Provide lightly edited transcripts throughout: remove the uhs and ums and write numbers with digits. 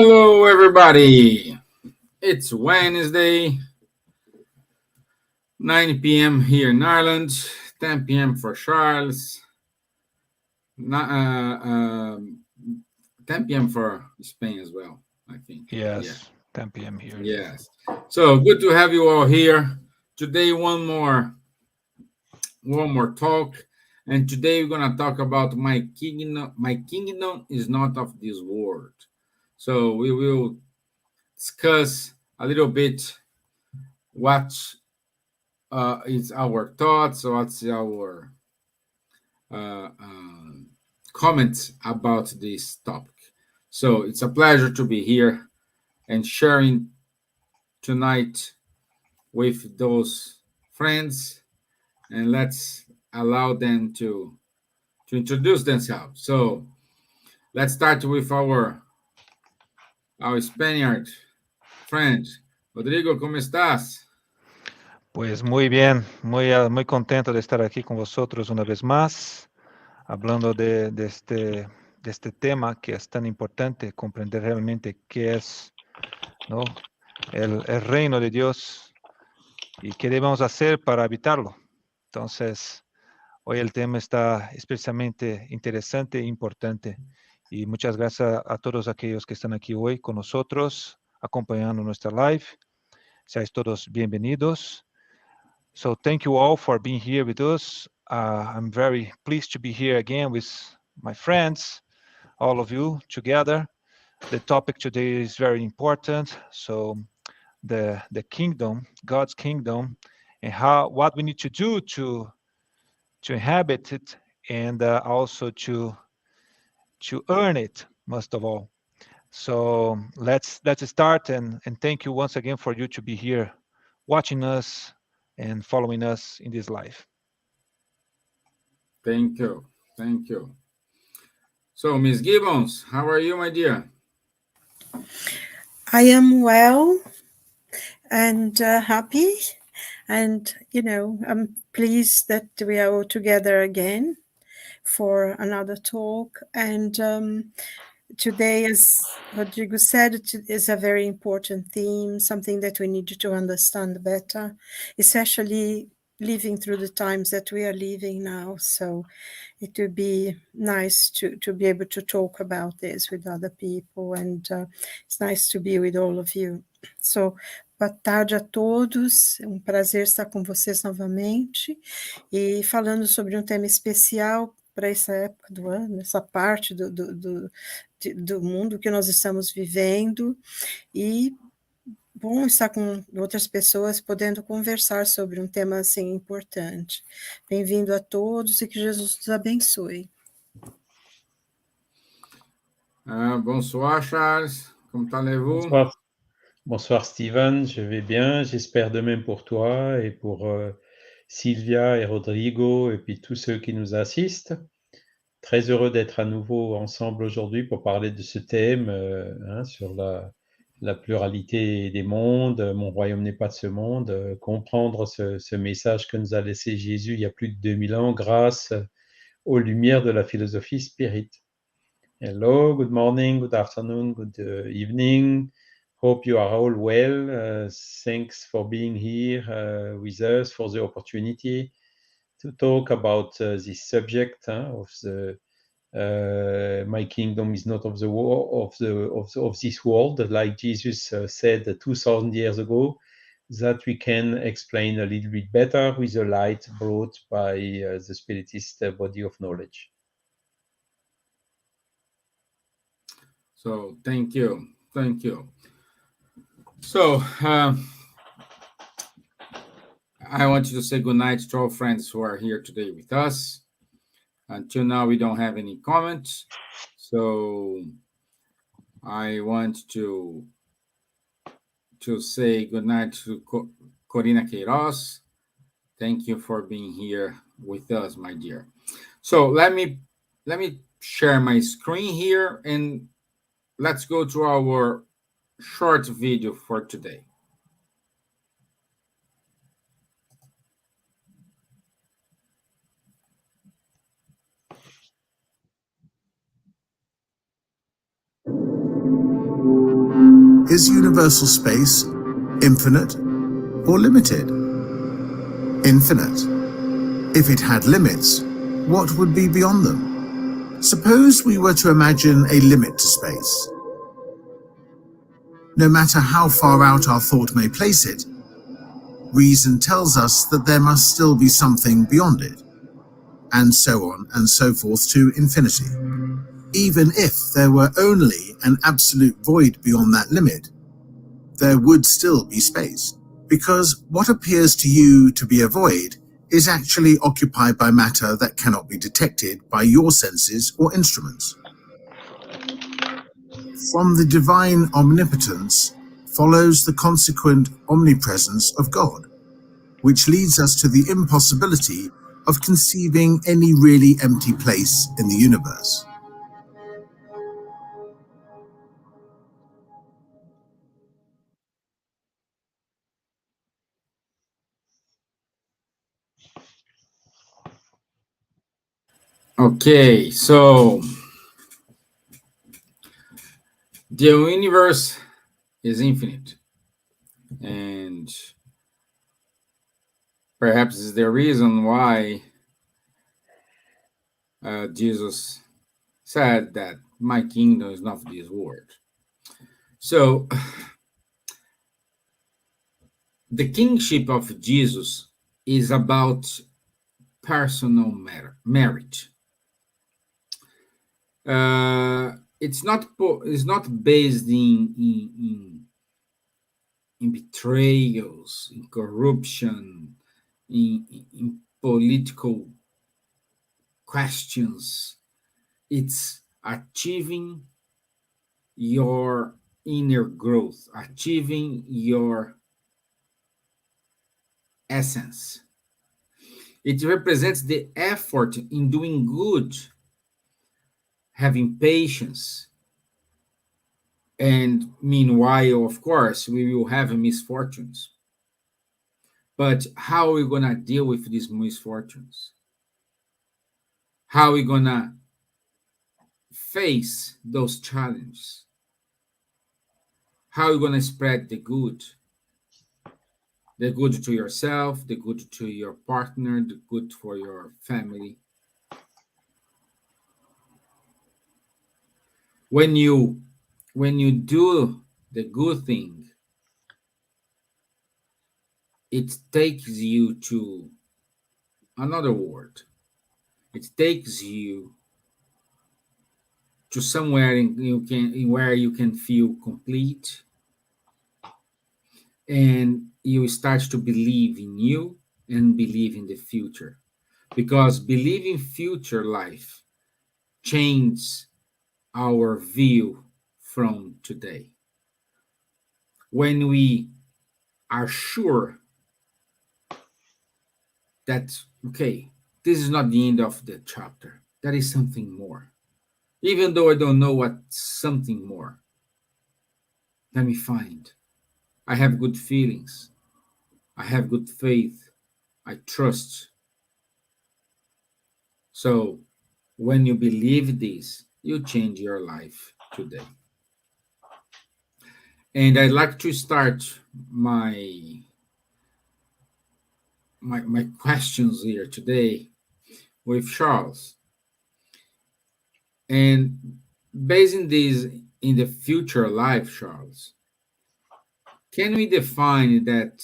Hello, everybody. It's Wednesday, 9 p.m. here in Ireland, 10 p.m. for Charles, 10 p.m. for Spain as well, I think. Yeah. Yes, 10 p.m. here. Yes. So good to have you all here. Today, one more talk. And today we're gonna talk about my kingdom. My kingdom is not of this world. So we will discuss a little bit what is our thoughts, what's our uh, um, comments about this topic. So it's a pleasure to be here and sharing tonight with those friends, and let's allow them to introduce themselves. So let's start with our Spaniard friend. Rodrigo, ¿cómo estás? Pues muy bien, muy contento de estar aquí con vosotros una vez más, hablando de este tema que es tan importante, comprender realmente qué es, ¿no? el reino de Dios y qué debemos hacer para habitarlo. Entonces, hoy el tema está especialmente interesante e importante. Y muchas gracias a todos aquellos que están aquí hoy con nosotros, acompañando nuestra live. Seáis todos bienvenidos. So thank you all for being here with us. I'm very pleased to be here again with my friends, all of you together. The topic today is very important. So the kingdom, God's kingdom, and what we need to do to inhabit it, and also to earn it, most of all. So let's start, and thank you once again for you to be here watching us and following us in this life. Thank you. Thank you. So, Miss Gibbons, how are you, my dear? I am well and happy, and I'm pleased that we are all together again for another talk. And today, as Rodrigo said, it is a very important theme, something that we need to understand better, especially living through the times that we are living now. So it would be nice to be able to talk about this with other people, and it's nice to be with all of you. So, boa tarde a todos, é um prazer estar com vocês novamente e falando sobre um tema especial para essa época do ano, essa parte do mundo que nós estamos vivendo, e bom estar com outras pessoas podendo conversar sobre um tema assim importante. Bem-vindo a todos e que Jesus nos abençoe. Bonsoir, Charles. Comment allez-vous? Bonsoir. Bonsoir, Stevan. Je vais bien. J'espère de même pour toi et pour Silvia et Rodrigo et puis tous ceux qui nous assistent. Très heureux d'être à nouveau ensemble aujourd'hui pour parler de ce thème sur la pluralité des mondes. Mon royaume n'est pas de ce monde. Comprendre ce message que nous a laissé Jésus il y a plus de 2000 ans grâce aux lumières de la philosophie spirit. Hello, good morning, good afternoon, good evening. Hope you are all well. Thanks for being here with us, for the opportunity to talk about this subject of the my kingdom is not of the of this world, like Jesus said 2,000 years ago, that we can explain a little bit better with the light brought by the spiritist body of knowledge. So, thank you. Thank you. So, I want you to say good night to all friends who are here today with us. Until now, we don't have any comments. So, I want to say good night to Corina Queiroz. Thank you for being here with us, my dear. So, let me share my screen here, and let's go to our short video for today. Is universal space infinite or limited? Infinite. If it had limits, what would be beyond them? Suppose we were to imagine a limit to space. No matter how far out our thought may place it, reason tells us that there must still be something beyond it, and so on and so forth to infinity. Even if there were only an absolute void beyond that limit, there would still be space, because what appears to you to be a void is actually occupied by matter that cannot be detected by your senses or instruments. From the divine omnipotence follows the consequent omnipresence of God, which leads us to the impossibility of conceiving any really empty place in the universe. Okay, so the universe is infinite, and perhaps is the reason why Jesus said that my kingdom is not of this world. So the kingship of Jesus is about personal merit. It's not based in betrayals, in corruption, in political questions. It's achieving your inner growth, achieving your essence. It represents the effort in doing good, having patience. And meanwhile, of course, we will have misfortunes. But how are we going to deal with these misfortunes? How are we going to face those challenges? How are you going to spread the good? The good to yourself, the good to your partner, the good for your family. When you do the good thing, it takes you to another world. It takes you to somewhere where you can feel complete, and you start to believe in you and believe in the future, because believing future life changes our view from today. When we are sure that, okay, this is not the end of the chapter, there is something more, even though I don't know what something more, let me find. I have good feelings, I have good faith, I trust. So when you believe this, you change your life today. And I'd like to start my questions here today with Charles. And basing this in the future life, Charles, can we define that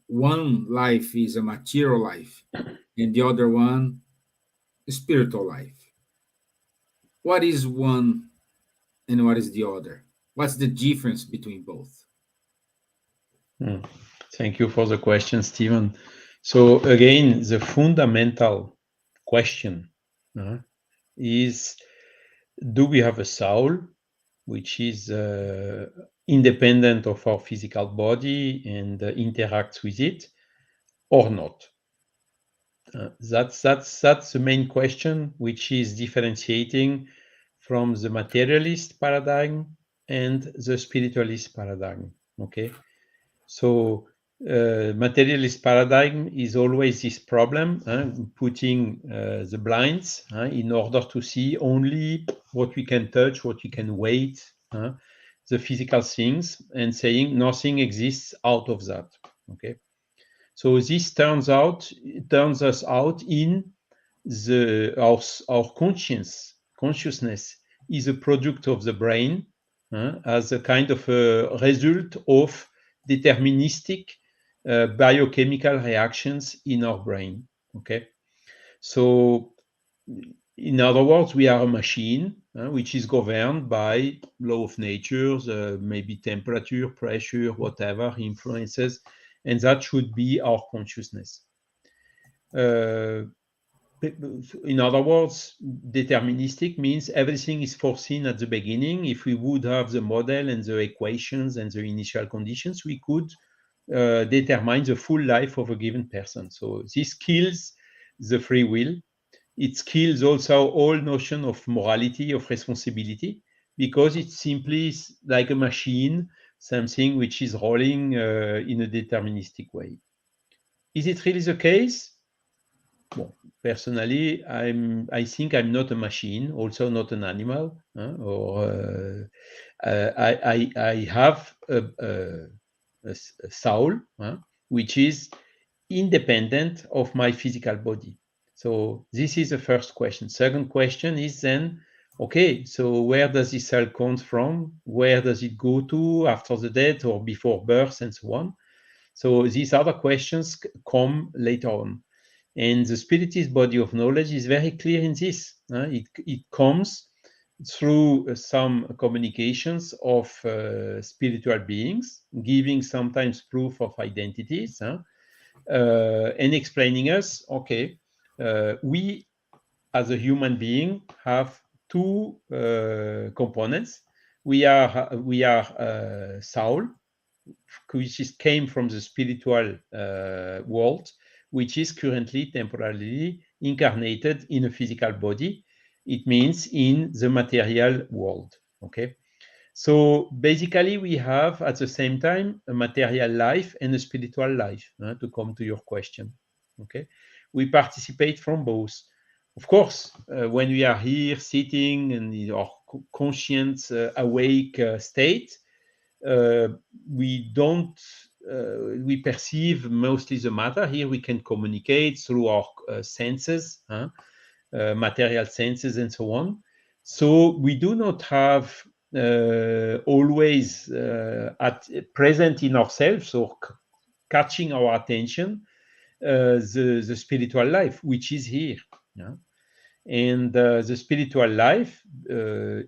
one life is a material life and the other one a spiritual life? What is one and what is the other? What's the difference between both? Thank you for the question, Stevan. So again, the fundamental question is, do we have a soul which is independent of our physical body and interacts with it, or not? That's the main question, which is differentiating from the materialist paradigm and the spiritualist paradigm. Okay, so materialist paradigm is always this problem, putting the blinds in order to see only what we can touch, what we can weight. the physical things and saying nothing exists out of that. Okay, so this turns us out in our consciousness is a product of the brain as a kind of a result of deterministic biochemical reactions in our brain. Okay, so in other words, we are a machine which is governed by law of nature, maybe temperature, pressure, whatever influences, and that should be our consciousness. In other words, deterministic means everything is foreseen at the beginning. If we would have the model and the equations and the initial conditions, we could determine the full life of a given person. So this kills the free will. It kills also all notion of morality, of responsibility, because it's simply like a machine, something which is rolling in a deterministic way. Is it really the case? Well, personally, I think I'm not a machine, also not an animal, I have a soul, which is independent of my physical body. So this is the first question. Second question is then, okay, so where does this cell come from? Where does it go to after the death or before birth and so on? So these other questions come later on. And the Spiritist body of knowledge is very clear in this. It comes through some communications of spiritual beings, giving sometimes proof of identities, and explaining us, okay, we as a human being have two components. We are soul, which came from the spiritual world, which is currently temporarily incarnated in a physical body. It means in the material world. Okay, so basically we have at the same time a material life and a spiritual life, to come to your question. Okay, we participate from both. Of course, when we are here sitting in our conscious awake state, we perceive mostly the matter. Here we can communicate through our senses, material senses and so on. So we do not have always present in ourselves or catching our attention the spiritual life, which is here. And the spiritual life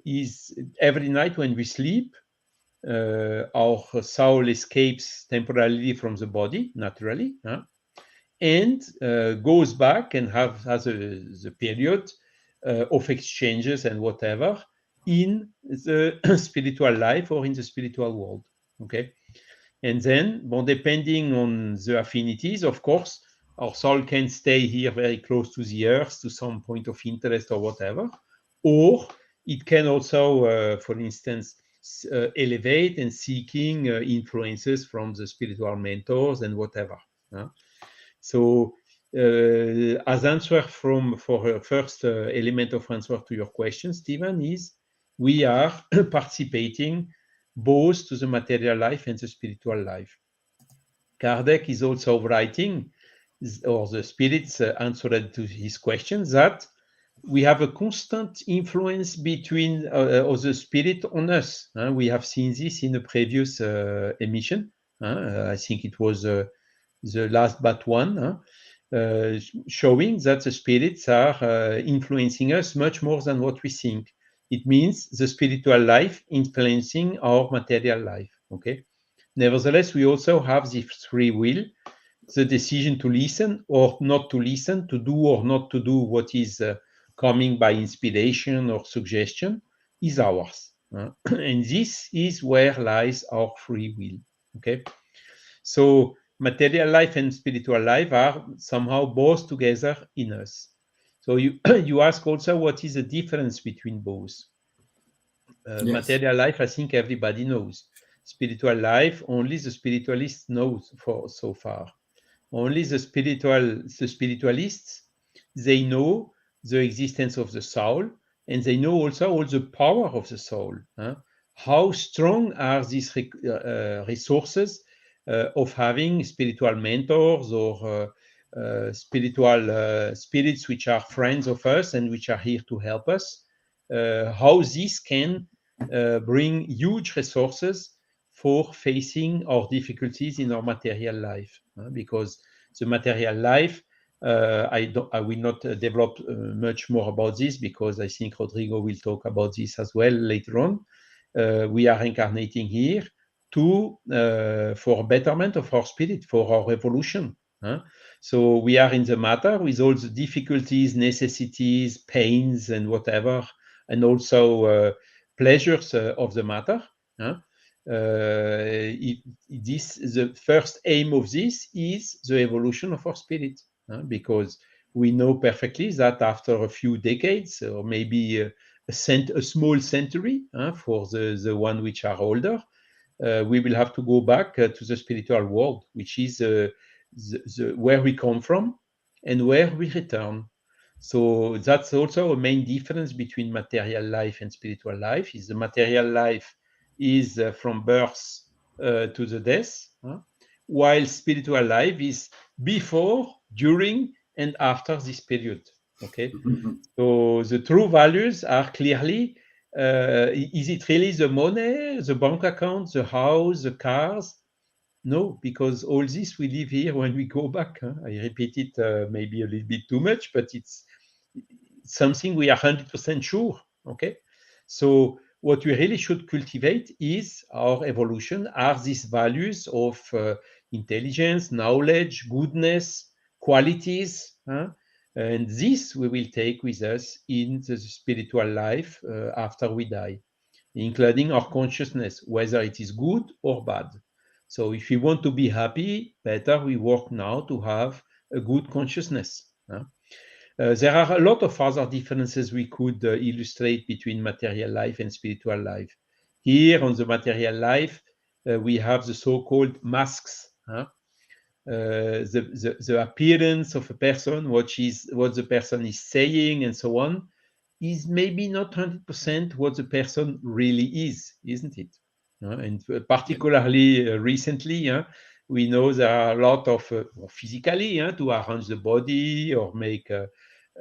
is every night when we sleep, our soul escapes temporarily from the body, naturally, and goes back and has the period of exchanges and whatever in the spiritual life or in the spiritual world. Okay, and then, depending on the affinities, of course, our soul can stay here very close to the earth, to some point of interest or whatever, or it can also, for instance, elevate and seeking influences from the spiritual mentors and whatever. So, as answer for her first element of answer to your question, Stevan, is we are participating both to the material life and the spiritual life. Kardec is also writing, or the spirits answered to his question, that we have a constant influence between the spirit on us. We have seen this in a previous emission. I think it was the last but one, showing that the spirits are influencing us much more than what we think. It means the spiritual life influencing our material life. Okay. Nevertheless, we also have the free will, the decision to listen or not to listen, to do or not to do what is coming by inspiration or suggestion is ours. And this is where lies our free will. Okay. So material life and spiritual life are somehow both together in us. So you ask also what is the difference between both. Yes. Material life, I think everybody knows. Spiritual life, only the spiritualist knows for so far. Only the spiritualists, they know the existence of the soul, and they know also all the power of the soul. how strong are these resources of having spiritual mentors or spiritual spirits which are friends of us and which are here to help us, how this can bring huge resources for facing our difficulties in our material life, because the material life, I will not develop much more about this, because I think Rodrigo will talk about this as well later on. We are incarnating here for betterment of our spirit, for our evolution. So we are in the matter with all the difficulties, necessities, pains, and whatever, and also pleasures of the matter. The first aim of this is the evolution of our spirit, because we know perfectly that after a few decades, or maybe a small century for the one which are older, we will have to go back to the spiritual world, which is where we come from and where we return. So that's also a main difference between material life and spiritual life. Is the material life is from birth to the death, while spiritual life is before, during, and after this period. Okay, so the true values are clearly: is it really the money, the bank account, the house, the cars? No, because all this we live here when we go back. I repeat it maybe a little bit too much, but it's something we are 100% sure. Okay, so what we really should cultivate is our evolution, are these values of intelligence, knowledge, goodness, qualities, and this we will take with us in the spiritual life after we die, including our consciousness, whether it is good or bad. So if we want to be happy, better we work now to have a good consciousness. There are a lot of other differences we could illustrate between material life and spiritual life. Here on the material life, we have the so-called masks. The appearance of a person, what the person is saying, and so on, is maybe not 100% what the person really is, isn't it? And particularly recently, we know there are a lot of physically to arrange the body or make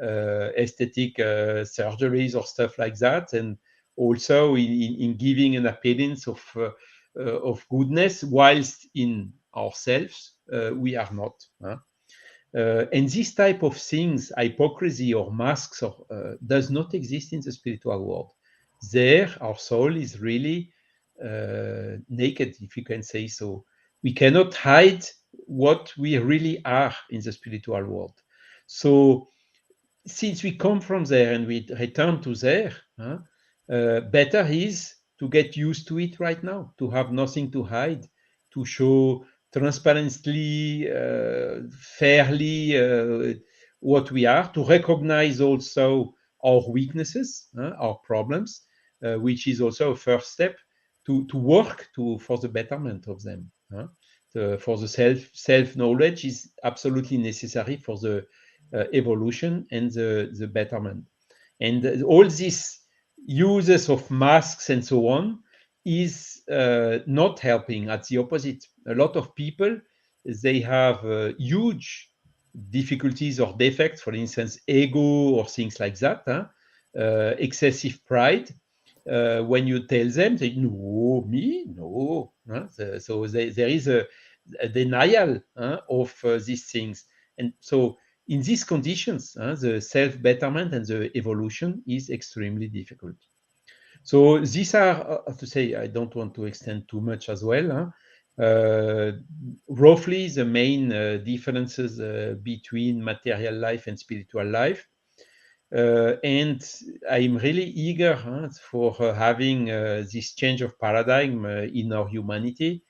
aesthetic surgeries or stuff like that, and also in giving an appearance of goodness, whilst in ourselves we are not. And this type of things, hypocrisy or masks, does not exist in the spiritual world. There, our soul is really naked, if you can say so. We cannot hide what we really are in the spiritual world. So, since we come from there and we return to there, better is to get used to it right now, to have nothing to hide, to show transparently, fairly what we are, to recognize also our weaknesses, our problems, which is also a first step to work for the betterment of them. For the self-knowledge is absolutely necessary for the evolution and the betterment. And all these uses of masks and so on is not helping. At the opposite, a lot of people, they have huge difficulties or defects, for instance, ego or things like that, excessive pride. When you tell them, they no, me, no. So there is a denial of these things. And so in these conditions, the self-betterment and the evolution is extremely difficult. So these are, to say, I don't want to extend too much as well. Roughly the main differences between material life and spiritual life. And I'm really eager for having this change of paradigm in our humanity.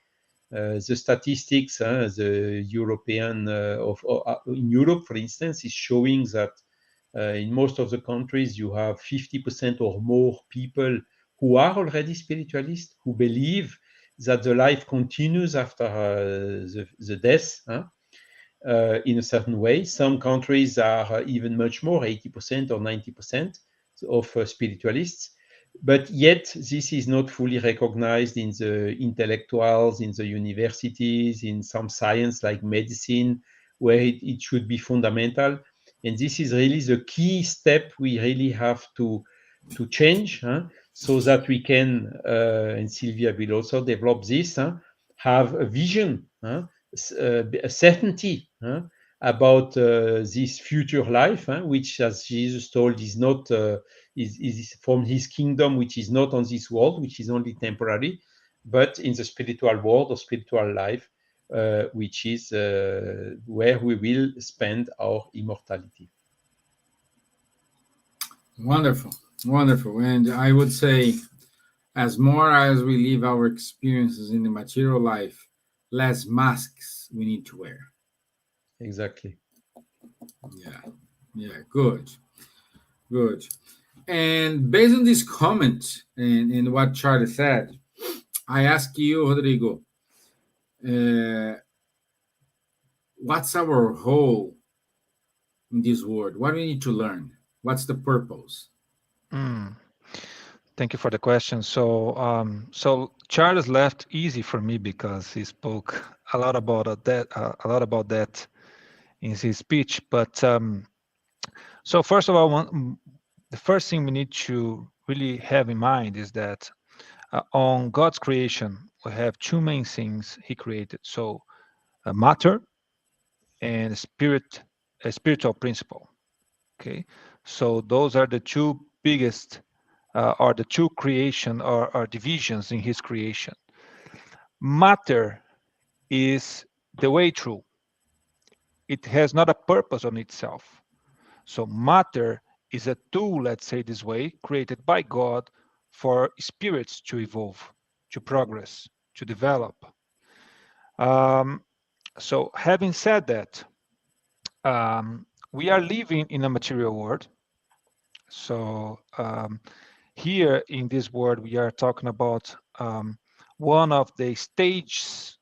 The statistics, the European in Europe, for instance, is showing that in most of the countries you have 50% or more people who are already spiritualists, who believe that the life continues after the death in a certain way. Some countries are even much more, 80% or 90% of spiritualists. But yet, this is not fully recognized in the intellectuals, in the universities, in some science like medicine, where it should be fundamental. And this is really the key step we really have to change, so that we can, and Silvia will also develop this, have a vision, a certainty about this future life, which, as Jesus told, is not is from his kingdom, which is not on this world, which is only temporary, but in the spiritual world or spiritual life, which is where we will spend our immortality. Wonderful, wonderful. And I would say, as more as we live our experiences in the material life, less masks we need to wear. Exactly. Yeah, good, good. And based on this comment and what Charlie said, I ask you, Rodrigo, what's our role in this world? What do we need to learn? What's the purpose? Thank you for the question. So Charles left easy for me because he spoke a lot about that in his speech. But so first of all, the first thing we need to really have in mind is that on God's creation, we have two main things He created. So matter and a spiritual principle. Okay, so those are the two biggest or the two creation or divisions in his creation. Matter is the way through. It has not a purpose on itself. So matter is a tool, let's say this way, created by God for spirits to evolve, to progress, to develop. So having said that, we are living in a material world. So here in this world, we are talking about one of the stages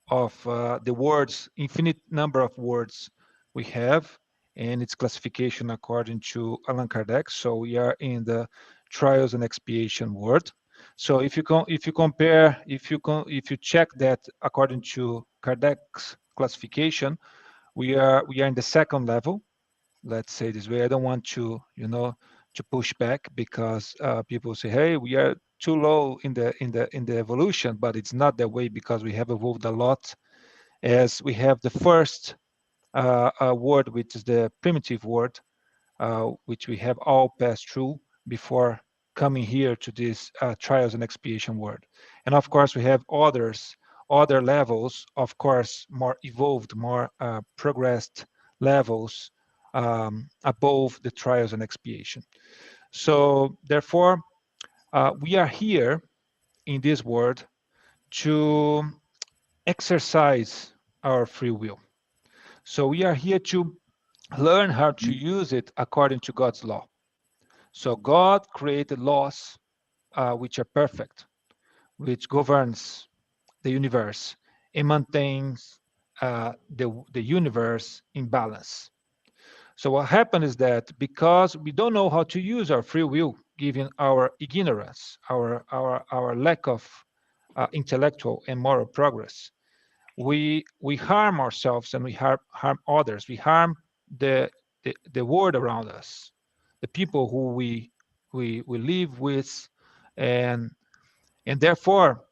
of the words, infinite number of words we have, and its classification according to Allan Kardec. So we are in the trials and expiation world. So if you check that according to Kardec's classification, we are in the second level. Let's say this way. I don't want to to push back because people say, hey, we are too low in the evolution, but it's not that way because we have evolved a lot. As we have the first word, which is the primitive word, which we have all passed through before coming here to this trials and expiation word. And of course, we have other levels, of course, more evolved, more progressed levels above the trials and expiation. So therefore, we are here in this world to exercise our free will. So we are here to learn how to use it according to God's law. So God created laws which are perfect, which governs the universe and maintains the universe in balance. So what happened is that because we don't know how to use our free will, given our ignorance, our lack of intellectual and moral progress, we harm ourselves and we harm others. We harm the world around us, the people who we live with, and therefore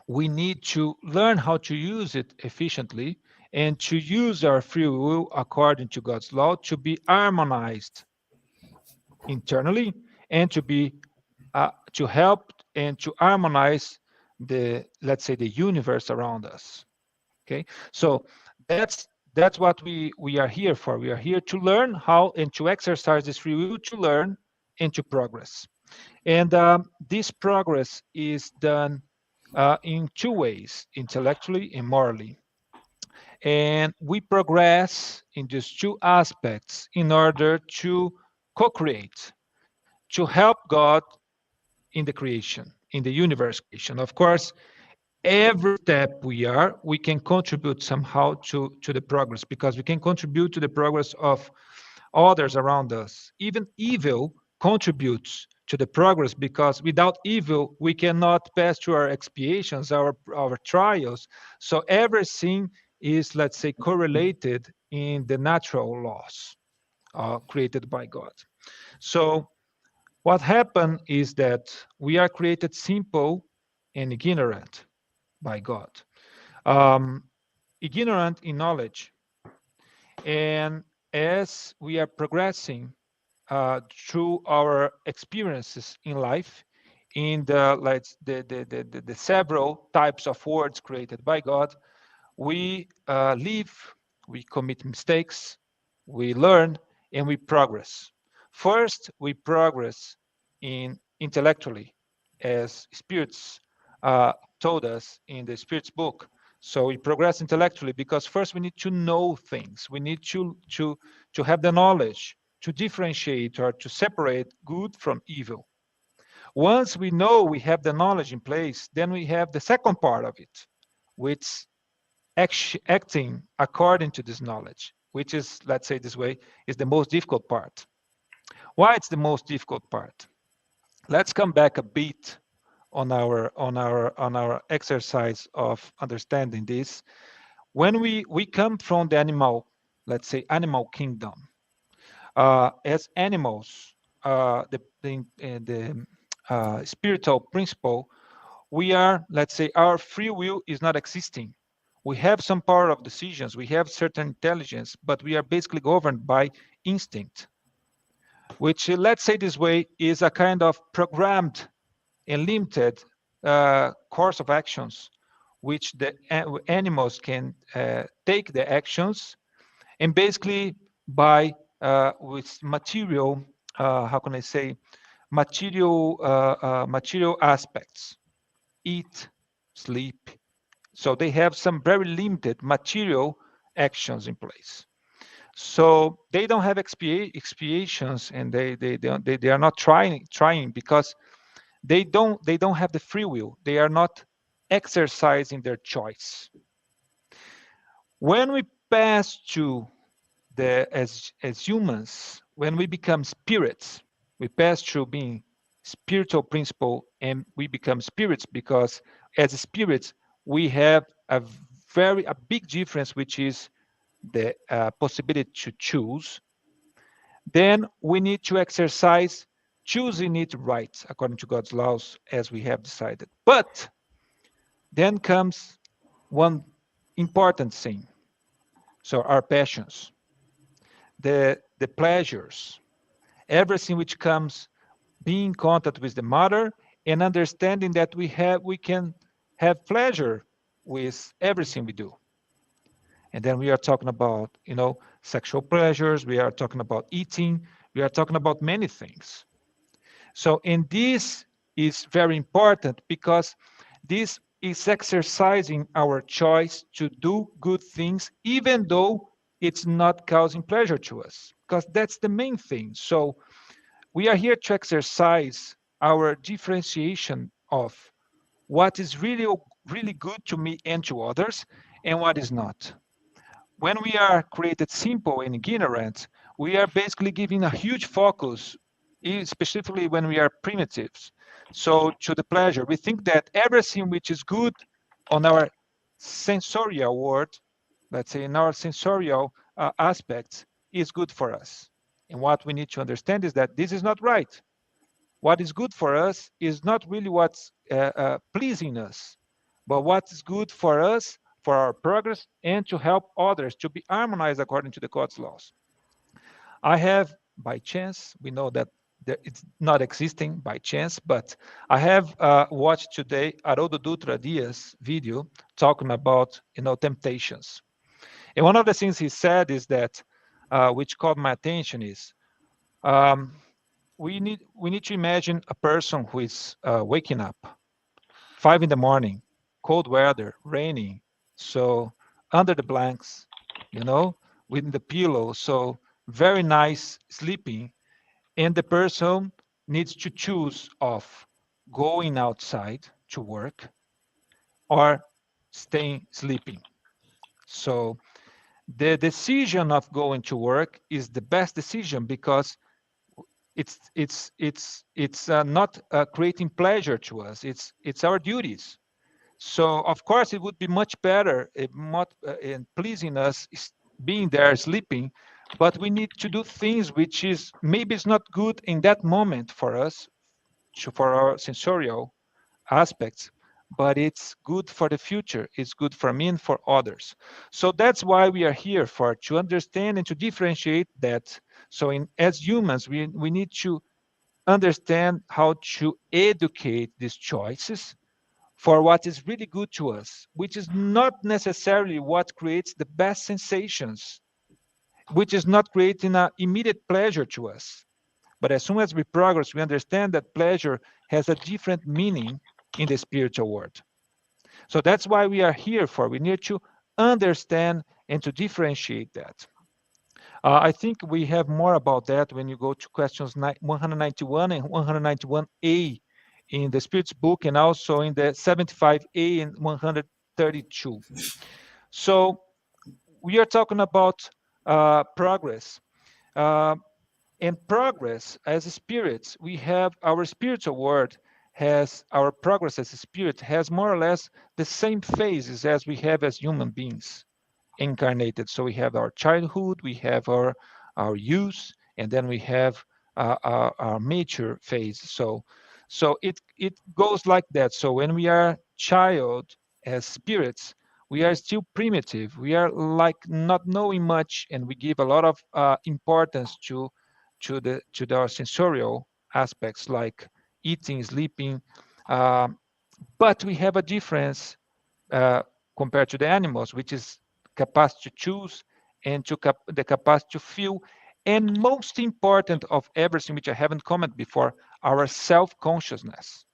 we need to learn how to use it efficiently and to use our free will according to God's law to be harmonized internally and to be to help and to harmonize let's say the universe around us. Okay, so that's what we are here for. We are here to learn how and to exercise this free will to learn and to progress. And this progress is done in two ways, intellectually and morally. And we progress in these two aspects in order to co-create, to help God in the creation, in the universe creation. Of course, every step we can contribute somehow to the progress, because we can contribute to the progress of others around us. Even evil contributes to the progress, because without evil, we cannot pass through our expiations, our trials. So everything is, let's say, correlated in the natural laws created by God. So what happened is that we are created simple and ignorant by God. Ignorant in knowledge. And as we are progressing through our experiences in life, in the several types of words created by God, we live, we commit mistakes, we learn, and we progress. First, we progress intellectually, as spirits told us in the Spirit's book. So we progress intellectually because first we need to know things. We need to have the knowledge to differentiate or to separate good from evil. Once we know we have the knowledge in place, then we have the second part of it, which acting according to this knowledge, which is, let's say this way, is the most difficult part. Why it's the most difficult part? Let's come back a bit on our exercise of understanding this. When we come from the animal, let's say animal kingdom, as animals, the spiritual principle, we are, let's say, our free will is not existing. We have some power of decisions, we have certain intelligence, but we are basically governed by instinct, which, let's say this way, is a kind of programmed and limited course of actions, which the animals can take the actions, and basically by with material, how can I say, material aspects, eat, sleep. So they have some very limited material actions in place. So they don't have expiations, and they are not trying because they don't have the free will. They are not exercising their choice. When we pass to as humans, when we become spirits, we pass through being spiritual principle and we become spirits, because as spirits we have a big difference, which is the possibility to choose. Then we need to exercise choosing it right according to God's laws, as we have decided. But then comes one important thing. So our passions, the pleasures, everything which comes, being in contact with the mother and understanding that we can have pleasure with everything we do. And then we are talking about, sexual pleasures, we are talking about eating, we are talking about many things. So, and this is very important because this is exercising our choice to do good things, even though it's not causing pleasure to us, because that's the main thing. So we are here to exercise our differentiation of what is really, really good to me and to others, and what is not. When we are created simple and ignorant, we are basically giving a huge focus, specifically when we are primitives. So to the pleasure, we think that everything which is good on our sensorial world, let's say in our sensorial aspects, is good for us. And what we need to understand is that this is not right. What is good for us is not really what's pleasing us, but what is good for us, for our progress, and to help others to be harmonized according to the God's laws. I have, by chance, we know that it's not existing by chance, but I have watched today Haroldo Dutra Dias video talking about, temptations. And one of the things he said is that, which caught my attention, is we need to imagine a person who is waking up 5 in the morning, cold weather, raining, so under the blankets, with the pillow, so very nice sleeping, and the person needs to choose of going outside to work or staying sleeping. So the decision of going to work is the best decision because it's not creating pleasure to us. It's our duties. So of course it would be much better in pleasing us being there sleeping, but we need to do things which is maybe it's not good in that moment for us, for our sensorial aspects, but it's good for the future. It's good for me and for others. So that's why we are here, for to understand and to differentiate that. So as humans, we need to understand how to educate these choices for what is really good to us, which is not necessarily what creates the best sensations, which is not creating an immediate pleasure to us. But as soon as we progress, we understand that pleasure has a different meaning in the spiritual world. So that's why we are here for. We need to understand and to differentiate that. I think we have more about that when you go to questions 191 and 191a in the Spirit's book, and also in the 75a and 132. So we are talking about progress. And progress as spirits, we have our spiritual world has our progress as a spirit has more or less the same phases as we have as human beings incarnated. So we have our childhood, we have our youth, and then we have our mature phase. So it goes like that. So when we are child as spirits, we are still primitive. We are like not knowing much, and we give a lot of importance to our sensorial aspects like eating, sleeping. Um, but we have a difference uh, compared to the animals, which is capacity to choose and the capacity to feel. And most important of everything, which I haven't commented before, our self-consciousness.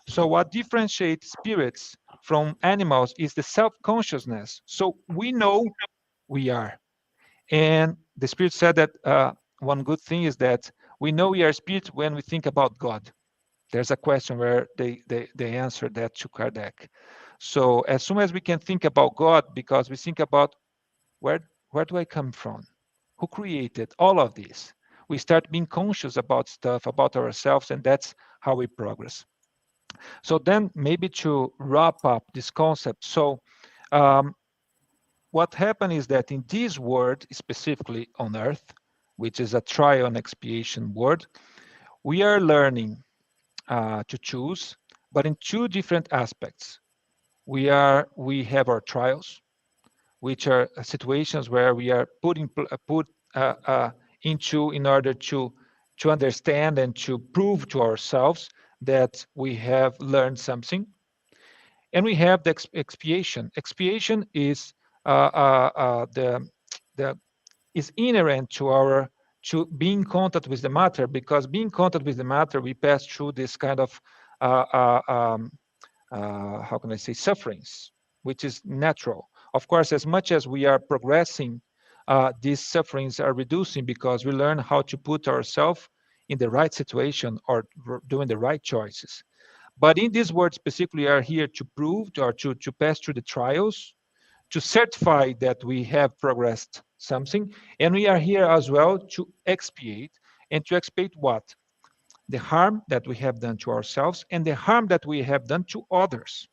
So what differentiates spirits from animals is the self-consciousness. So we know we are. And the Spirit said that one good thing is that we know we are spirit when we think about God. There's a question where they answered that to Kardec. So as soon as we can think about God, because we think about where do I come from? Who created all of this? We start being conscious about stuff, about ourselves, and that's how we progress. So then maybe to wrap up this concept. So what happened is that in this world, specifically on Earth, which is a trial and expiation world, we are learning to choose, but in two different aspects. We have our trials, which are situations where we are put into in order to understand and to prove to ourselves that we have learned something. And we have the expiation. Expiation is the is inherent to being in contact with the matter, because being in contact with the matter, we pass through this kind of how can I say, sufferings, which is natural. Of course, as much as we are progressing, these sufferings are reducing because we learn how to put ourselves in the right situation or doing the right choices. But in this world specifically, we are here to prove or to pass through the trials, to certify that we have progressed something. And we are here as well to expiate. And to expiate what? The harm that we have done to ourselves and the harm that we have done to others.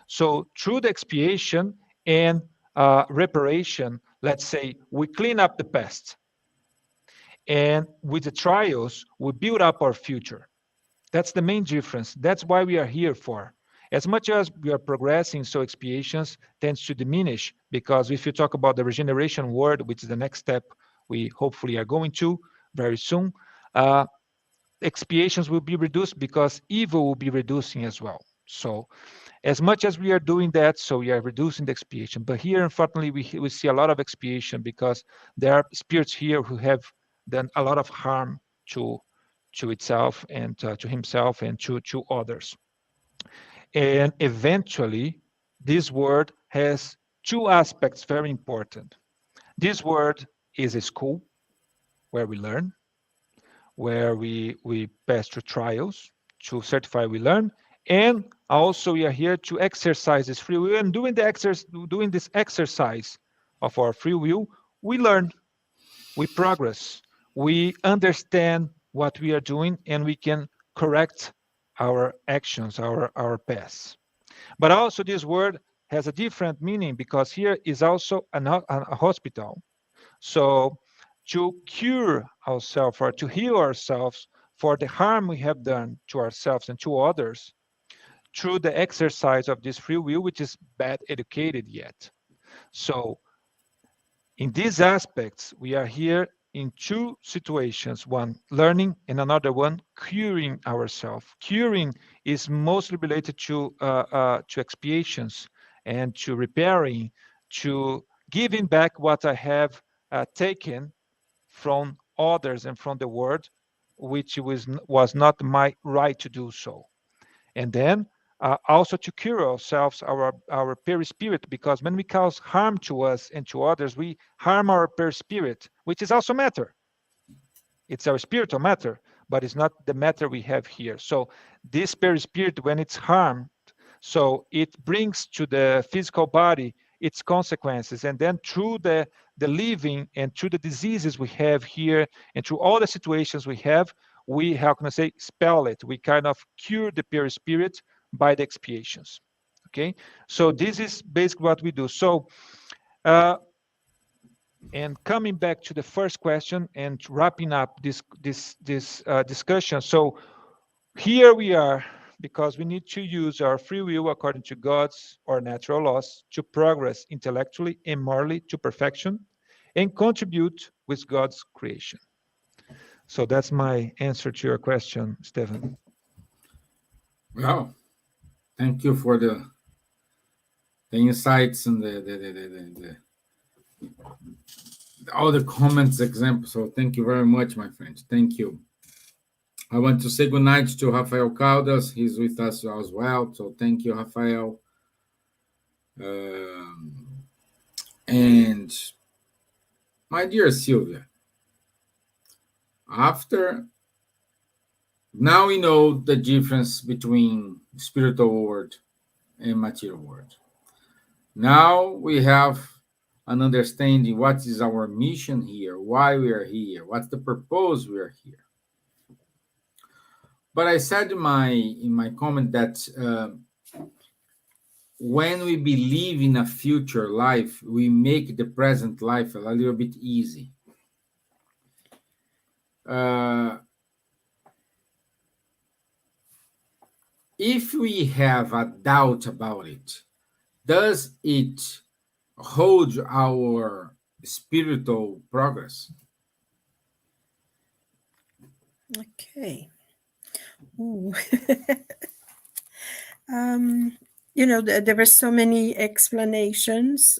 So through the expiation and reparation, let's say we clean up the past. And with the trials, we build up our future. That's the main difference. That's why we are here for. As much as we are progressing, so expiations tends to diminish, because if you talk about the regeneration word, which is the next step we hopefully are going to very soon, expiations will be reduced because evil will be reducing as well. So as much as we are doing that, so we are reducing the expiation. But here, unfortunately, we see a lot of expiation because there are spirits here who have done a lot of harm to itself and to himself and to others. And eventually, this word has two aspects very important. This word is a school where we learn, where we pass through trials to certify we learn, and also we are here to exercise this free will. And doing this exercise of our free will, we learn, we progress, we understand what we are doing, and we can correct our actions, our paths. But also this word has a different meaning, because here is also a hospital. So to cure ourselves or to heal ourselves for the harm we have done to ourselves and to others through the exercise of this free will, which is bad educated yet. So in these aspects, we are here in two situations, one learning and another one curing ourselves. Curing is mostly related to expiations and to repairing, to giving back what I have taken from others and from the world, which was not my right to do so. And then also to cure ourselves, our perispirit, because when we cause harm to us and to others, we harm our perispirit, which is also matter. It's our spiritual matter, but it's not the matter we have here. So this perispirit, when it's harmed, so it brings to the physical body its consequences, and then through the living and through the diseases we have here and through all the situations we have, we, how can I say, spell it. We kind of cure the perispirit by the expiations. Okay, so this is basically what we do. So and coming back to the first question and wrapping up this discussion. So here we are, because we need to use our free will according to God's or natural laws to progress intellectually and morally to perfection and contribute with God's creation. So that's my answer to your question, Stevan. Well, thank you for the insights and the all the comments, examples. So thank you very much, my friends. Thank you. I want to say good night to Rafael Caldas. He's with us as well. So thank you, Rafael. And my dear Silvia, after now we know the difference between spiritual world and material world. Now we have an understanding what is our mission here, why we are here, what's the purpose we are here. But I said in my comment that when we believe in a future life, we make the present life a little bit easy. If we have a doubt about it, does it hold our spiritual progress? Okay. Ooh. There were so many explanations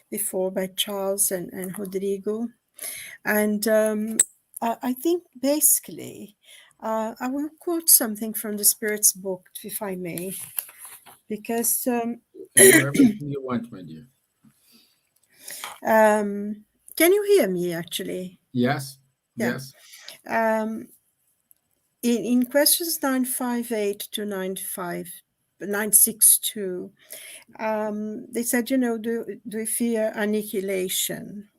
before by Charles and Rodrigo. And I think basically, I will quote something from the Spirit's book, if I may, because Everything you want, my dear. can you hear me actually? Yes. Yeah. Yes. In questions 958 to 962, they said, do we fear annihilation?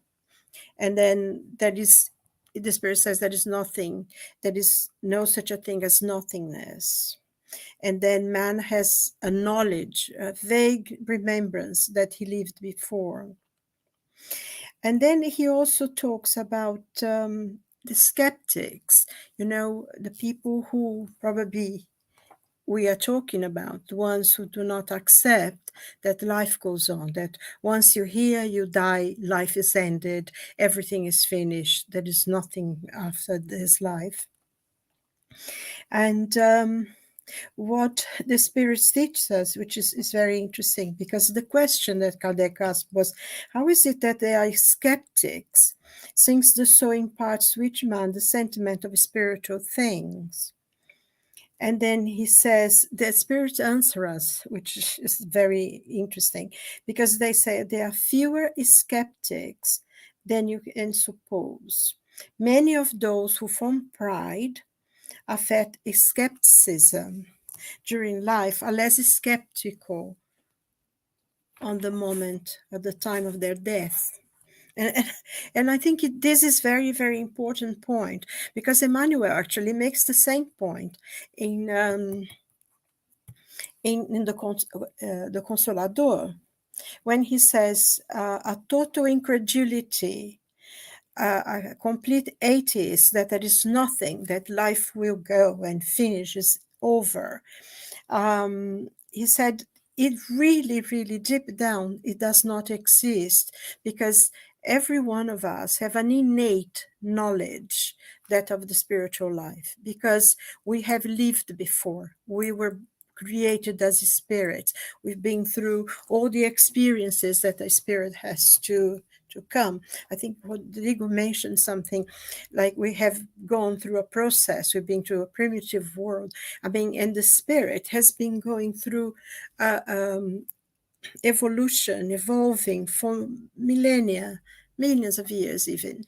And then the Spirit says there is nothing, there is no such a thing as nothingness. And then man has a knowledge, a vague remembrance that he lived before. And then he also talks about the skeptics, the people who probably we are talking about, the ones who do not accept that life goes on, that once you're here, you die, life is ended, everything is finished, there is nothing after this life. And what the Spirit teaches us, which is very interesting, because the question that Kardec asked was, how is it that they are skeptics, since the soul imparts to each man the sentiment of spiritual things? And then he says, the Spirit answer us, which is very interesting, because they say there are fewer skeptics than you can suppose. Many of those who from pride affect skepticism during life are less skeptical on the moment, at the time of their death. And I think this is very, very important point, because Emmanuel actually makes the same point in the Consolador, when he says a total incredulity, a complete atheist, that there is nothing, that life will go and finishes over. He said it really, really deep down, it does not exist, because every one of us have an innate knowledge, that of the spiritual life, because we have lived before. We were created as spirits. We've been through all the experiences that a spirit has to come. I think Rodrigo mentioned something like we have gone through a process. We've been through a primitive world. I mean, and the spirit has been going through evolution, evolving for millennia, millions of years even.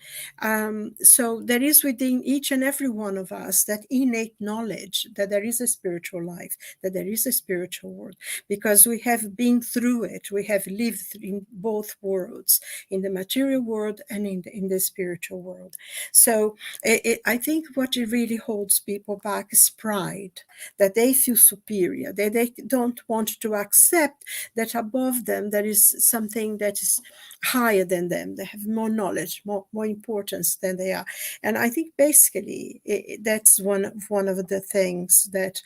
So there is within each and every one of us that innate knowledge that there is a spiritual life, that there is a spiritual world, because we have been through it. We have lived in both worlds, in the material world and in the spiritual world. So I think what it really holds people back is pride, that they feel superior, that they don't want to accept that above them there is something that is higher than them. They have more knowledge, more importance than they are. And I think basically that's one of the things that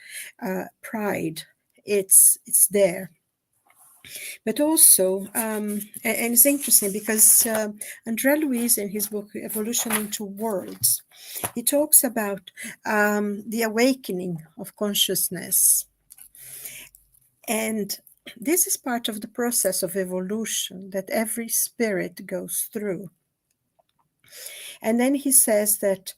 pride, it's there. But also, and it's interesting because André Luiz, in his book Evolution into Worlds, he talks about the awakening of consciousness. And this is part of the process of evolution that every spirit goes through. And then he says that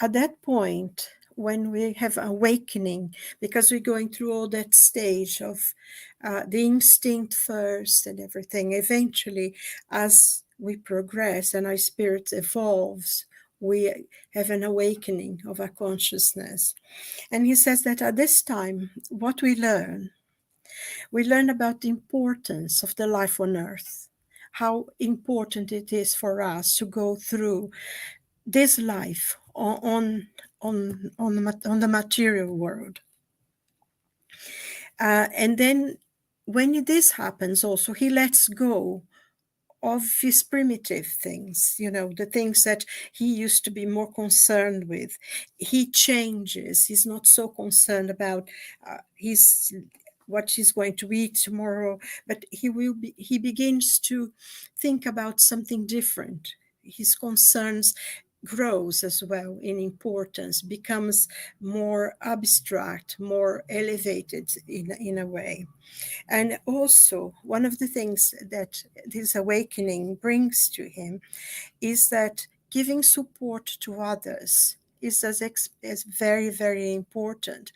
at that point, when we have awakening, because we're going through all that stage of the instinct first and everything, eventually, as we progress and our spirit evolves, we have an awakening of our consciousness. And he says that at this time, what we learn about the importance of the life on earth, how important it is for us to go through this life on the material world. And then when this happens also, he lets go of his primitive things, the things that he used to be more concerned with. He changes. He's not so concerned about what he's going to eat tomorrow, but he begins to think about something different. His concerns grows as well in importance, becomes more abstract, more elevated in a way. And also, one of the things that this awakening brings to him is that giving support to others is very, very important,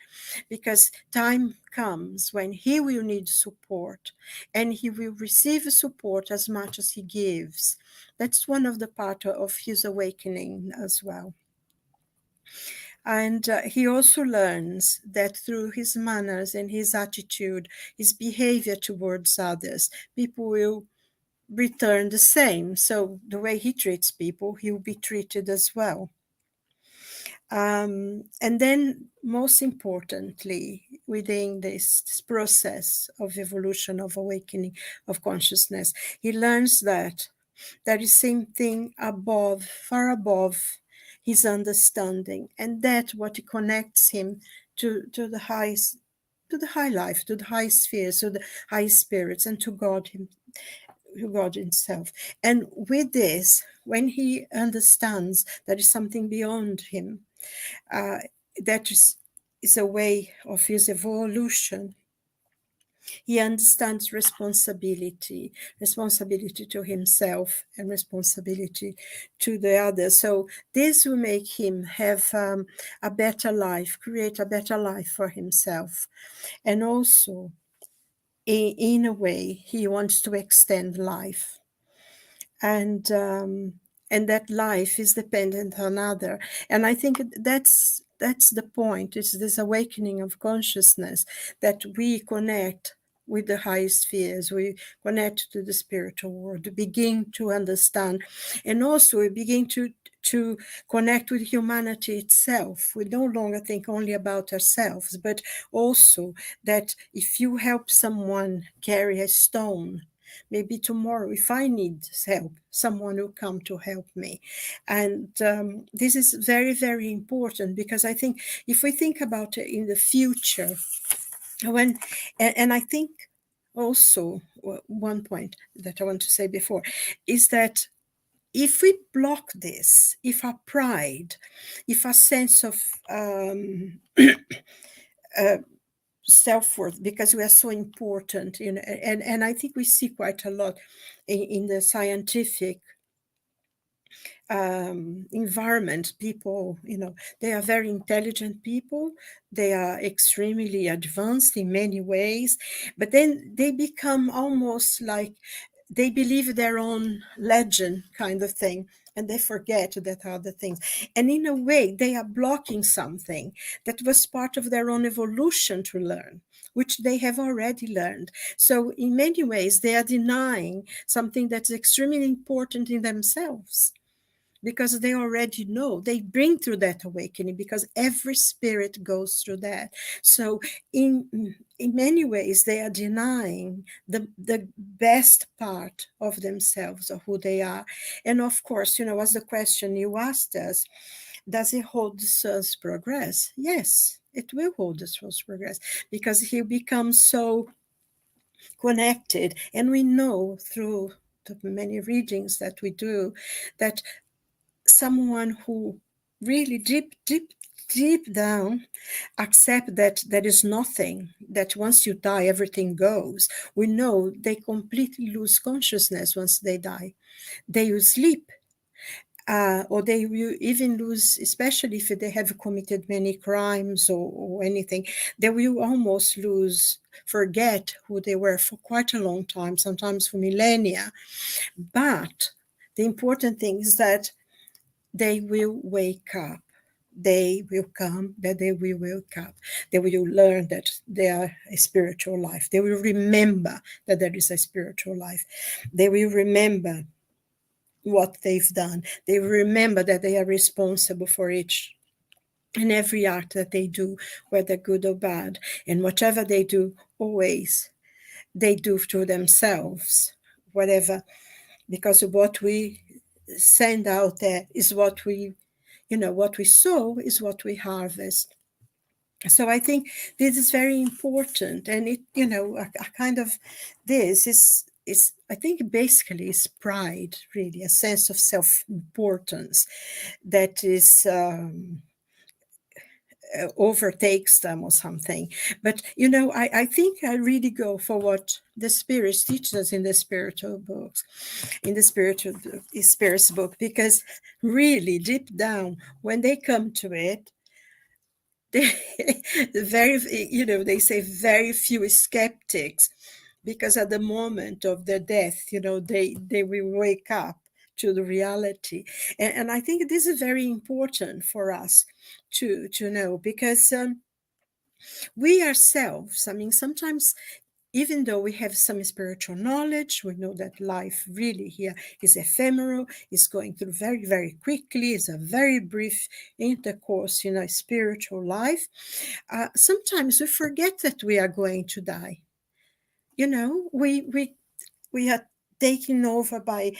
because time comes when he will need support, and he will receive support as much as he gives. That's one of the part of his awakening as well. And he also learns that through his manners and his attitude, his behavior towards others, people will return the same. So the way he treats people, he will be treated as well. And then, most importantly, within this process of evolution, of awakening of consciousness, he learns that there is something above, far above his understanding, and that what connects him to the highest, to the high life, to the high spheres, to the high spirits, and to God himself. And with this, when he understands there is something beyond him, that is a way of his evolution, he understands responsibility to himself and responsibility to the others. So this will make him have a better life, create a better life for himself. And also, in a way, he wants to extend life. And that life is dependent on other. And I think that's the point. It's this awakening of consciousness, that we connect with the high spheres, we connect to the spiritual world, we begin to understand, and also we begin to connect with humanity itself. We no longer think only about ourselves, but also that if you help someone carry a stone, maybe tomorrow, if I need help, someone will come to help me. And this is very, very important, because I think if we think about it in the future, and I think also one point that I want to say before is that if we block this, if our pride, if our sense of self-worth, because we are so important, and I think we see quite a lot in the scientific environment, people, they are very intelligent people, they are extremely advanced in many ways, but then they become almost like they believe their own legend kind of thing, and they forget that other things, and in a way they are blocking something that was part of their own evolution to learn, which they have already learned. So in many ways they are denying something that's extremely important in themselves, because they already know, they bring through that awakening, because every spirit goes through that. So in many ways they are denying the best part of themselves, of who they are. And of course, as the question you asked us, does it hold the soul's progress? Yes, it will hold the soul's progress, because he becomes so connected. And we know through the many readings that we do that someone who really deep down accept that there is nothing, that once you die everything goes, we know they completely lose consciousness once they die. They will sleep, or they will even lose, especially if they have committed many crimes or anything, they will almost forget who they were for quite a long time, sometimes for millennia. But the important thing is that they will wake up. They will come, that they will wake up. They will learn that they are a spiritual life. They will remember that there is a spiritual life. They will remember what they've done. They will remember that they are responsible for each and every act that they do, whether good or bad. And whatever they do, always they do to themselves, whatever, because what we send out there is what we sow is what we harvest. So I think this is very important, and it, a kind of this is I think basically is pride, really, a sense of self-importance that is overtakes them or something. But I think I really go for what the spirits teach us in the spiritual books, in the spirits book, because really deep down when they come to it, they they say very few skeptics, because at the moment of their death, they will wake up to the reality. And I think this is very important for us to know, because we ourselves, sometimes, even though we have some spiritual knowledge, we know that life really here is ephemeral, is going through very, very quickly, is a very brief intercourse in a spiritual life. Sometimes we forget that we are going to die. We are taken over by,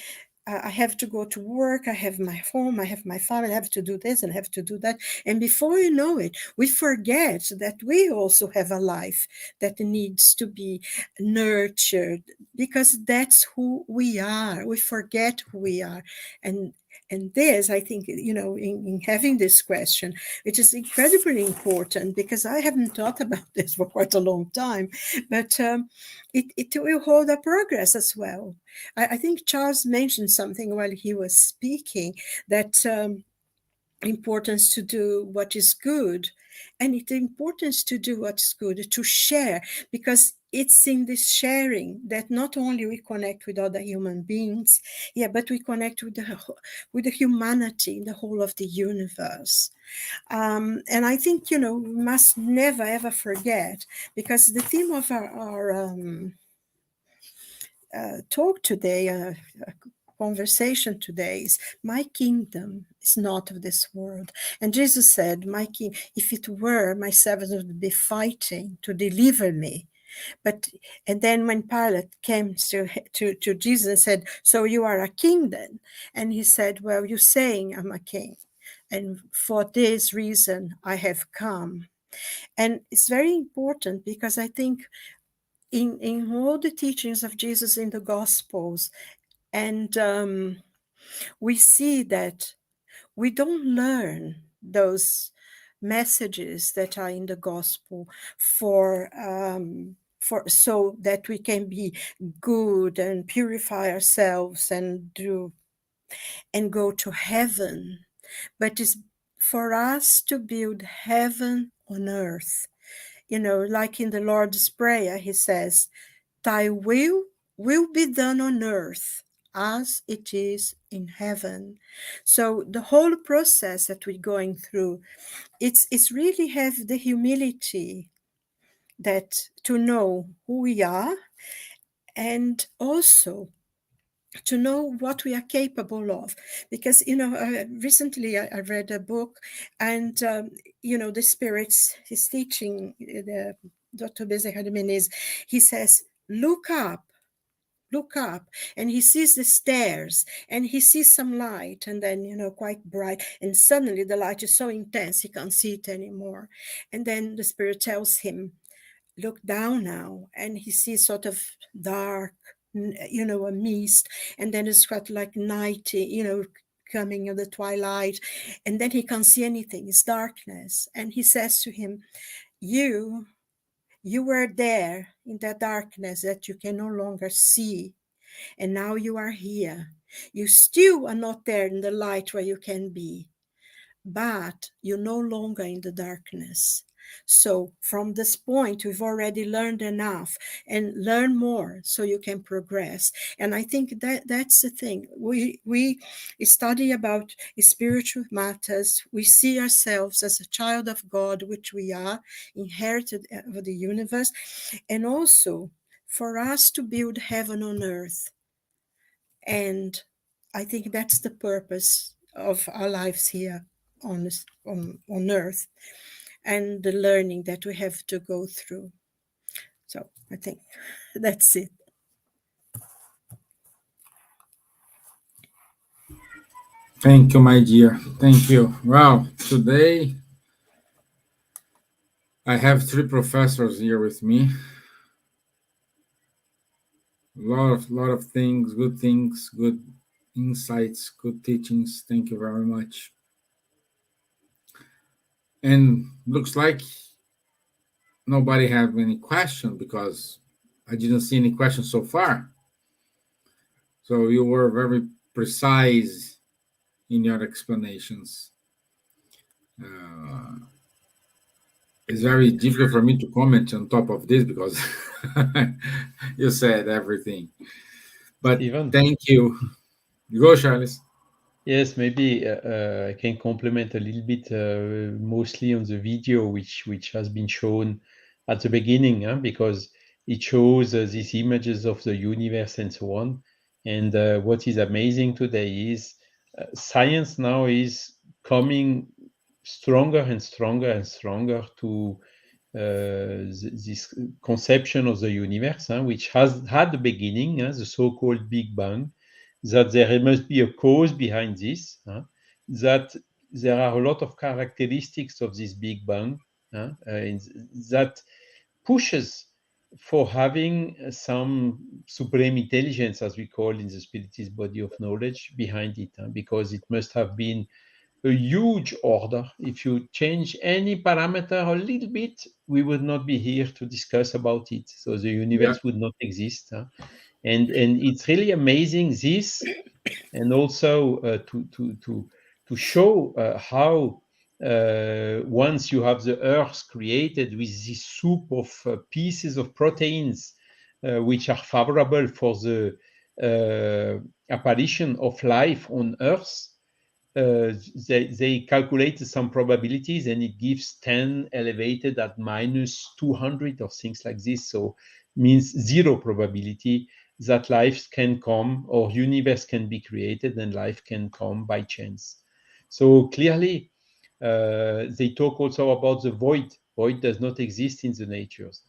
I have to go to work, I have my home, I have my family, I have to do this and I have to do that. And before you know it, we forget that we also have a life that needs to be nurtured, because that's who we are. We forget who we are. And this, I think, in having this question, which is incredibly important, because I haven't thought about this for quite a long time, but it will hold a progress as well. I think Charles mentioned something while he was speaking, that importance to do what is good, and the importance to do what's good, to share, because it's in this sharing that not only we connect with other human beings, but we connect with the humanity, the whole of the universe. And I think, we must never ever forget, because the theme of our talk today, conversation today, is my kingdom is not of this world. And Jesus said, my king, if it were, my servants would be fighting to deliver me. And then when Pilate came to Jesus and said, so you are a king then? And he said, well, you're saying I'm a king, and for this reason I have come. And it's very important, because I think in all the teachings of Jesus in the Gospels, and we see that we don't learn those messages that are in the Gospel for so that we can be good and purify ourselves and go to heaven, but it's for us to build heaven on earth. Like in the Lord's Prayer, he says, thy will be done on earth as it is in heaven. So the whole process that we're going through, it's really have the humility that to know who we are, and also to know what we are capable of. Because recently I read a book, and the spirits, his teaching, the Dr. Bezek Jimenez, he says, look up, and he sees the stairs, and he sees some light, and then quite bright, and suddenly the light is so intense he can't see it anymore. And then the spirit tells him, look down now, and he sees sort of dark, a mist, and then it's got like night, coming in the twilight, and then he can't see anything, it's darkness. And he says to him, you were there in that darkness that you can no longer see, and now you are here. You still are not there in the light where you can be, but you're no longer in the darkness. So from this point, we've already learned enough, and learn more so you can progress. And I think that's the thing. We study about spiritual matters. We see ourselves as a child of God, which we are, inherited of the universe, and also for us to build heaven on earth. And I think that's the purpose of our lives here on earth, and the learning that we have to go through. So I think that's it. Thank you, my dear. Thank you. Well, today I have 3 professors here with me. A lot of things, good insights, good teachings. Thank you very much. And looks like nobody have any question, because I didn't see any questions so far. So you were very precise in your explanations. It's very difficult for me to comment on top of this, because you said everything. But Stevan? thank you. You go, Charles. Yes, maybe I can complement a little bit, mostly on the video which has been shown at the beginning, because it shows these images of the universe and so on. And what is amazing today is science now is coming stronger and stronger and stronger to this conception of the universe, which has had the beginning, the so-called Big Bang, that there must be a cause behind this, that there are a lot of characteristics of this Big Bang that pushes for having some supreme intelligence, as we call in the spiritist body of knowledge, behind it, because it must have been a huge order. If you change any parameter a little bit, we would not be here to discuss about it. So the universe would not exist. And it's really amazing this, and also to show how once you have the Earth created with this soup of pieces of proteins which are favorable for the apparition of life on Earth, they calculate some probabilities, and it gives 10 elevated at minus 200 or things like this. So means zero probability that life can come or universe can be created and life can come by chance. So clearly, they talk also about the void. Void does not exist in the natures.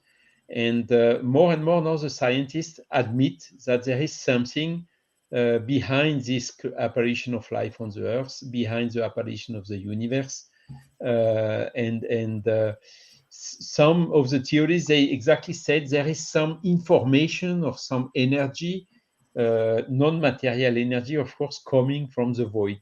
And more now the scientists admit that there is something behind this apparition of life on the Earth, behind the apparition of the universe. Some of the theories, they exactly said there is some information or some energy, non-material energy, of course, coming from the void.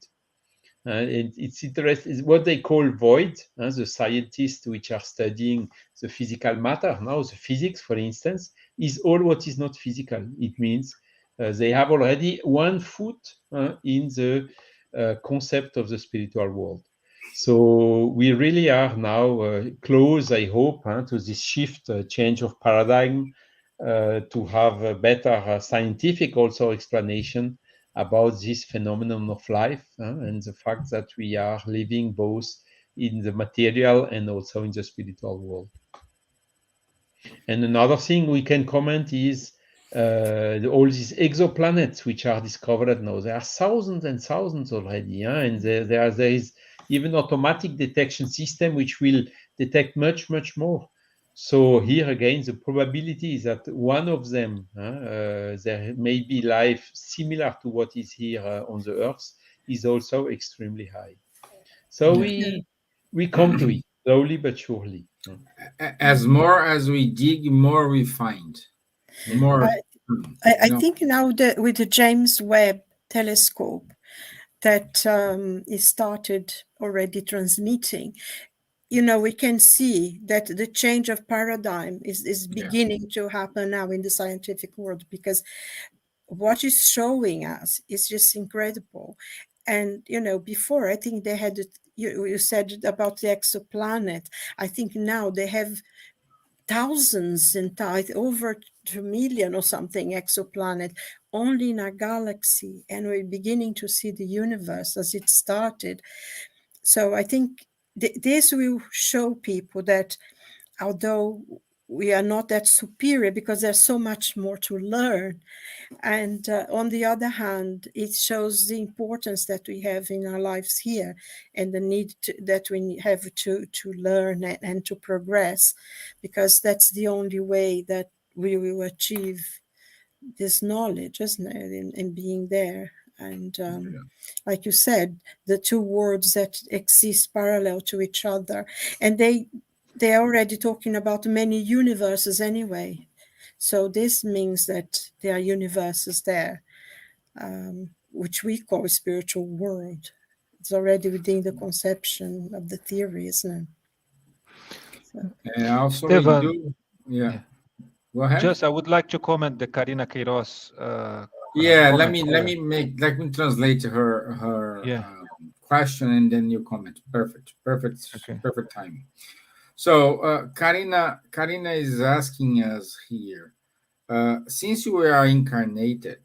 And it's interesting, it's what they call void. The scientists which are studying the physical matter now, the physics, for instance, is all what is not physical. It means they have already one foot in the concept of the spiritual world. So we really are now close, I hope, to this shift, change of paradigm, to have a better scientific also explanation about this phenomenon of life and the fact that we are living both in the material and also in the spiritual world. And another thing we can comment is all these exoplanets which are discovered now. There are thousands and thousands already, and there is even automatic detection system which will detect much more. So here again, the probability is that one of them, there may be life similar to what is here on the Earth, is also extremely high. So we come to it slowly but surely. As more as we dig, more we find. More. I think now that with the James Webb telescope that is started already transmitting, we can see that the change of paradigm is beginning to happen now in the scientific world, because what is showing us is just incredible. And, before, I think they had, you said about the exoplanet. I think now they have thousands and over 2 million or something exoplanet only in our galaxy. And we're beginning to see the universe as it started. So I think this will show people that although we are not that superior, because there's so much more to learn. And on the other hand, it shows the importance that we have in our lives here and the need that we have to learn and to progress, because that's the only way that we will achieve this knowledge, isn't it, in being there. And like you said, the two worlds that exist parallel to each other, and they're already talking about many universes anyway. So this means that there are universes there, which we call a spiritual world. It's already within the conception of the theory, isn't it? So. And also, Stevan, Go ahead. Just, I would like to comment the Karina Queiroz. Let me translate her question, and then you comment. Perfect timing. So Karina is asking us here, since we are incarnated,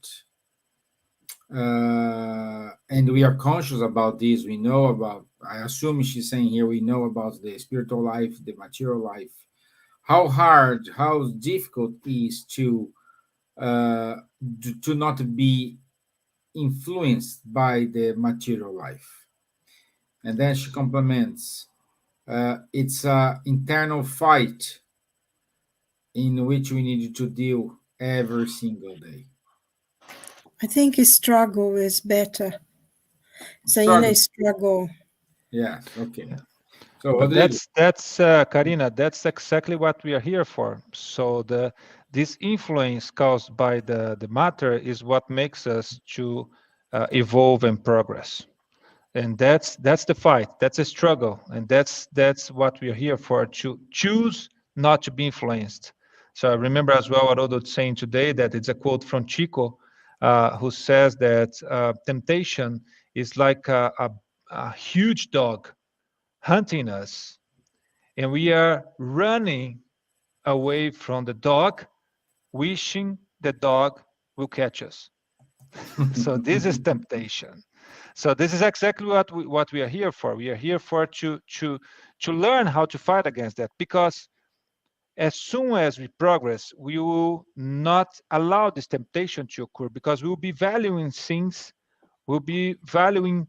and we are conscious about this, we know about, I assume she's saying here, we know about the spiritual life, the material life. How hard, how difficult is to not be influenced by the material life. And then she complements, it's an internal fight in which we need to deal every single day. I think a struggle is better. Saying a struggle. Yes, okay. So but that's Karina, that's exactly what we are here for. So this influence caused by the matter is what makes us to evolve and progress. And that's the fight, that's a struggle, and that's what we are here for, to choose not to be influenced. So I remember as well Haroldo saying today that it's a quote from Chico, who says that temptation is like a huge dog hunting us, and we are running away from the dog, wishing the dog will catch us. So this is temptation. So this is exactly what we are here for. We are here for to learn how to fight against that, because as soon as we progress, we will not allow this temptation to occur, because we will be valuing things, we'll be valuing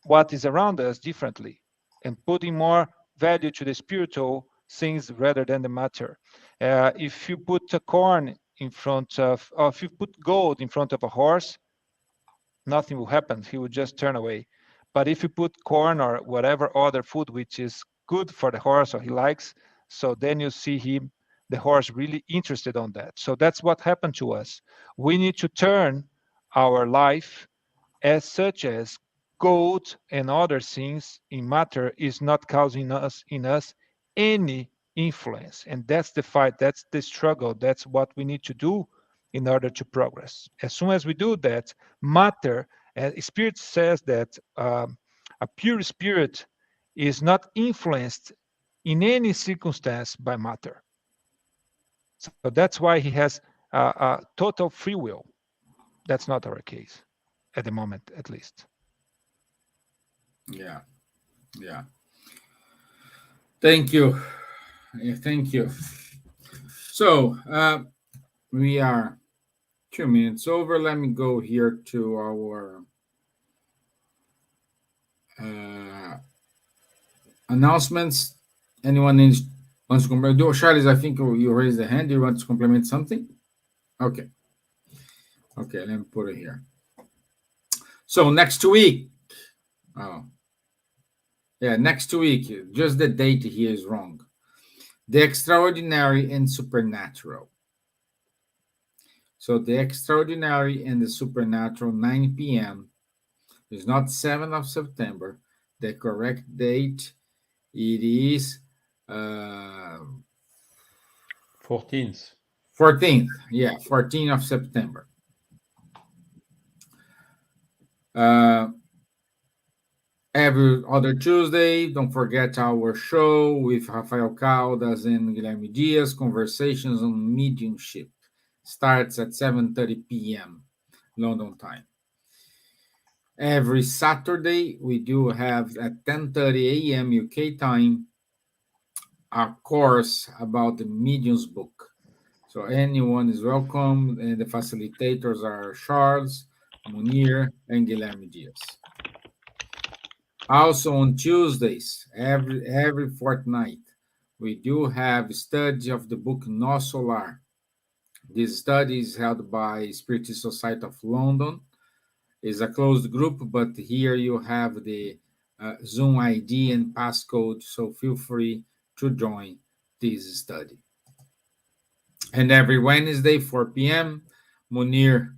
what is around us differently, and putting more value to the spiritual things rather than the matter. If you put a corn in front of, or if you put gold in front of a horse, nothing will happen. He will just turn away. But if you put corn or whatever other food which is good for the horse or he likes, so then you see him, the horse, really interested on that. So that's what happened to us. We need to turn our life as such as gold and other things in matter is not causing us in us any influence. And that's the fight, that's the struggle, that's what we need to do in order to progress. As soon as we do that, matter, spirit says that a pure spirit is not influenced in any circumstance by matter. So that's why he has a total free will. That's not our case at the moment, at least. Yeah. Yeah. Thank you. Yeah, thank you. So we are 2 minutes over. Let me go here to our announcements. Anyone wants to compliment? Charles, I think you raised the hand. Do you want to compliment something? Okay. Okay, let me put it here. So next week. Oh. Yeah, next week. Just the date here is wrong. The extraordinary and supernatural. So the extraordinary and the supernatural, 9 p.m. It's not 7th of September. The correct date, it is 14th. 14th. Yeah, 14th of September. Every other Tuesday, don't forget our show with Rafael Caldas and Guilherme Dias, Conversations on Mediumship. Starts at 7:30 p.m. London time. Every Saturday, we do have at 10:30 a.m. UK time a course about the Medium's book. So anyone is welcome, and the facilitators are Charles, Munir, and Guilherme Dias. Also on Tuesdays, every fortnight, we do have study of the book No Solar. This study is held by Spiritist Society of London. It's a closed group, but here you have the Zoom ID and passcode, so feel free to join this study. And every Wednesday, 4 p.m., Munir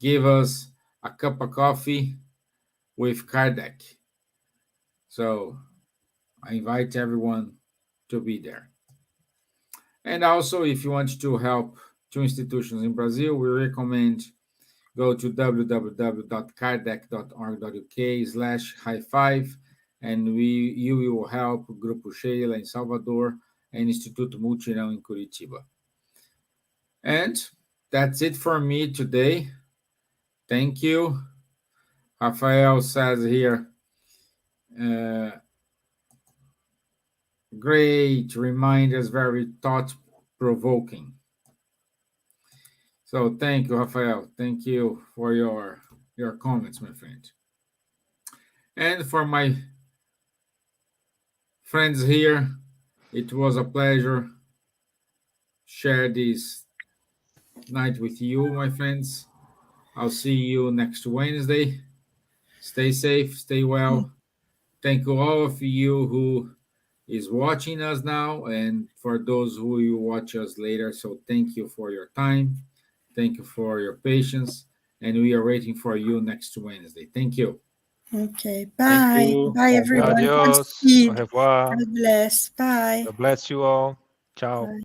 give us a cup of coffee with Kardec. So I invite everyone to be there. And also, if you want to help two institutions in Brazil, we recommend go to www.kardec.org.uk/high5, and you will help Grupo Sheila in Salvador and Instituto Multirão in Curitiba. And that's it for me today. Thank you. Rafael says here, great reminders, very thought-provoking. So thank you, Rafael. Thank you for your comments, my friend. And for my friends here, it was a pleasure share this night with you, my friends. I'll see you next Wednesday. Stay safe, stay well. Thank you all of you who is watching us now, and for those who will watch us later. So thank you for your time. Thank you for your patience, and we are waiting for you next Wednesday. Thank you. Okay, bye. you. Bye, everyone. Adios. Au Godspeed. revoir. God bless. Bye. God bless you all. Ciao. Bye.